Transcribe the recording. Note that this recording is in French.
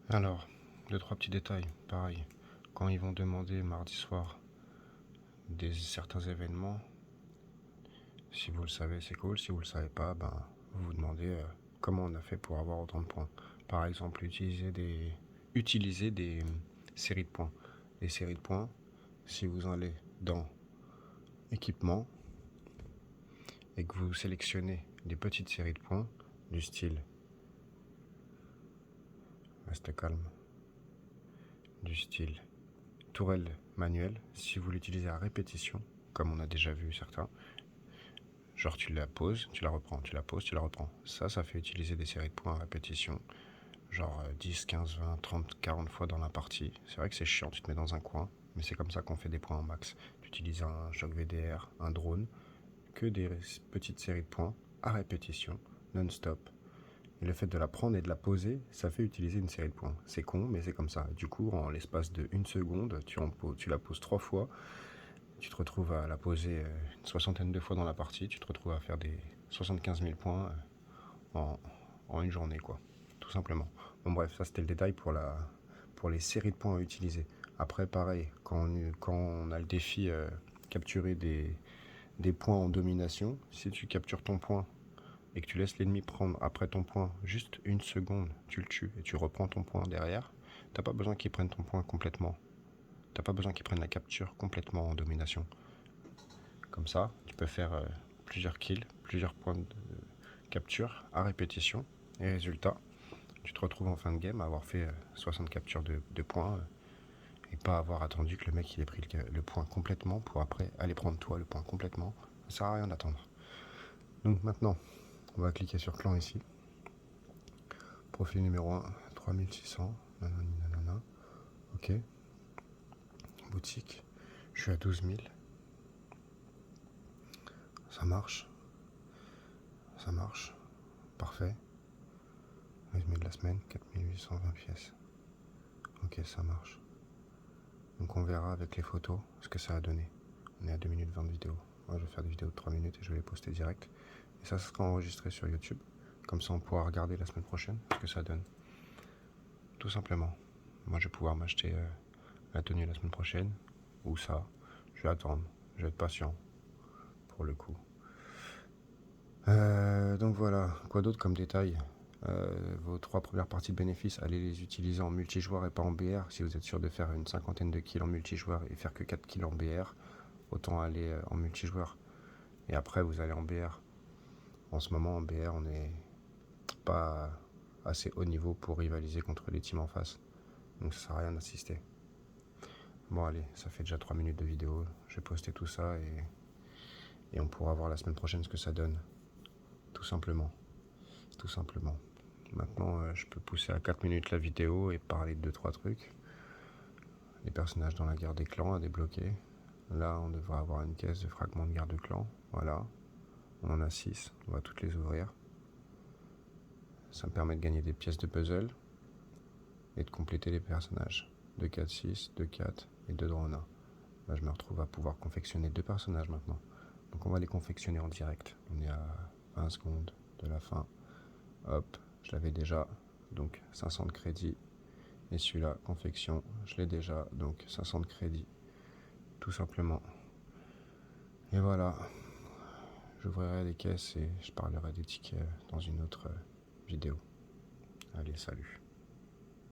Alors, deux, trois petits détails. Pareil, quand ils vont demander mardi soir certains événements, si vous le savez, c'est cool. Si vous le savez pas, vous vous demandez comment on a fait pour avoir autant de points. Par exemple, utiliser des séries de points. Les séries de points, si vous allez dans équipement et que vous sélectionnez des petites séries de points du style, reste calme, du style tourelle manuelle, si vous l'utilisez à répétition, comme on a déjà vu certains, genre tu la poses, tu la reprends, tu la poses, tu la reprends. Ça fait utiliser des séries de points à répétition, genre 10, 15, 20, 30, 40 fois dans la partie. C'est vrai que c'est chiant, tu te mets dans un coin, mais c'est comme ça qu'on fait des points en max. Tu utilises un choc VDR, un drone, que des petites séries de points à répétition, non-stop. Et le fait de la prendre et de la poser, ça fait utiliser une série de points. C'est con, mais c'est comme ça. Du coup, en l'espace de 1 seconde, tu la poses 3 fois, tu te retrouves à la poser une soixantaine de fois dans la partie, tu te retrouves à faire des 75 000 points en une journée, quoi. Tout simplement. Bon bref, ça c'était le détail pour les séries de points à utiliser. Après, pareil, quand on a le défi capturer des points en domination, si tu captures ton point et que tu laisses l'ennemi prendre après ton point juste 1 seconde, tu le tues et tu reprends ton point derrière, t'as pas besoin qu'il prenne ton point complètement. T'as pas besoin qu'il prenne la capture complètement en domination. Comme ça, tu peux faire plusieurs kills, plusieurs points de capture à répétition. Et résultat, tu te retrouves en fin de game à avoir fait 60 captures de points et pas avoir attendu que le mec il ait pris le point complètement pour après aller prendre toi le point complètement. Ça sert à rien d'attendre. Donc maintenant, on va cliquer sur clan ici. Profil numéro 1, 3600. Nanani, nanana. Ok. Boutique. Je suis à 12 000. Ça marche. Ça marche. Parfait. Résumé de la semaine, 4820 pièces. Ok, ça marche. Donc on verra avec les photos ce que ça a donné. On est à 2 minutes 20 de vidéo. Moi je vais faire des vidéos de 3 minutes et je vais les poster direct. Et ça sera enregistré sur YouTube. Comme ça on pourra regarder la semaine prochaine ce que ça donne. Tout simplement. Moi je vais pouvoir m'acheter la tenue la semaine prochaine. Ou ça. Je vais attendre. Je vais être patient. Pour le coup. Donc voilà. Quoi d'autre comme détail? Vos 3 premières parties de bénéfices, allez les utiliser en multijoueur et pas en BR. Si vous êtes sûr de faire une cinquantaine de kills en multijoueur et faire que 4 kills en BR, autant aller en multijoueur. Et après, vous allez en BR. En ce moment, en BR, on n'est pas assez haut niveau pour rivaliser contre les teams en face. Donc ça sert à rien d'assister. Bon allez, ça fait déjà 3 minutes de vidéo. Je vais poster tout ça et on pourra voir la semaine prochaine ce que ça donne. Tout simplement. Tout simplement. Maintenant, je peux pousser à 4 minutes la vidéo et parler de 2-3 trucs. Les personnages dans la guerre des clans à débloquer. Là, on devrait avoir une caisse de fragments de guerre de clans. Voilà. On en a 6. On va toutes les ouvrir. Ça me permet de gagner des pièces de puzzle et de compléter les personnages. 2 4 6, 2 4 et 2 Drona. Là, je me retrouve à pouvoir confectionner 2 personnages maintenant. Donc on va les confectionner en direct. On est à 20 secondes de la fin. Hop, je l'avais déjà. Donc 500 de crédit. Et celui-là, confection, je l'ai déjà. Donc 500 de crédit. Tout simplement. Et voilà. J'ouvrirai les caisses et je parlerai des tickets dans une autre vidéo. Allez, salut.